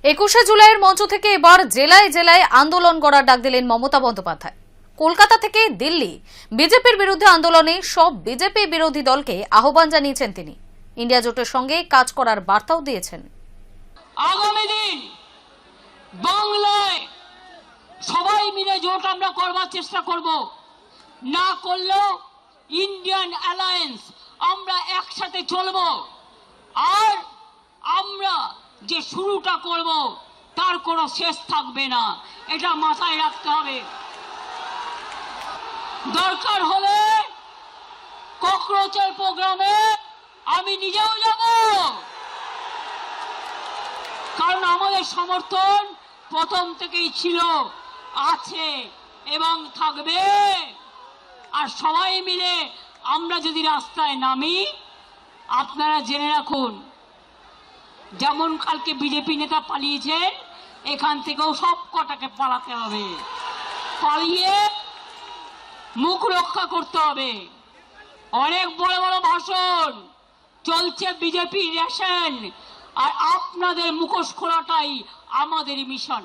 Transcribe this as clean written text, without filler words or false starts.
21শে জুলাইয়ের মঞ্চ থেকে এবার জেলায় জেলায় আন্দোলন করার ডাক দিলেন মমতা বন্দ্যোপাধ্যায়। কলকাতা থেকে দিল্লি বিজেপির বিরুদ্ধে আন্দোলনে সব বিজেপি বিরোধী দলকে আহ্বান জানিয়েছেন তিনি। ইন্ডিয়া জোটের সঙ্গে কাজ করার বার্তাও দিয়েছেন। আগামী দিন বাংলায় সবাই মিলে জোট আমরা করবার চেষ্টা করব, না করলেও ইন্ডিয়ান অ্যালায়েন্স আমরা একসাথে চলব। আর আমরা যে শুরুটা করব তার কোনো শেষ থাকবে না, এটা মাথায় রাখতে হবে। দরকার হলে ককরোচের প্রোগ্রামে আমি নিজেও যাব, কারণ আমাদের সমর্থন প্রথম থেকেই ছিল, আছে এবং থাকবে। আর সবাই মিলে আমরা যদি রাস্তায় নামি, আপনারা জেনে রাখুন, যেমন কালকে বিজেপি নেতা পালিয়েছেন, এখান থেকেও সব কটাকে পালাতে হবে, পালিয়ে মুখ রক্ষা করতে হবে। অনেক বড় বড় ভাষণ চলছে, বিজেপি রেশন, আর আপনাদের মুখোশ খোলাটাই আমাদের মিশন।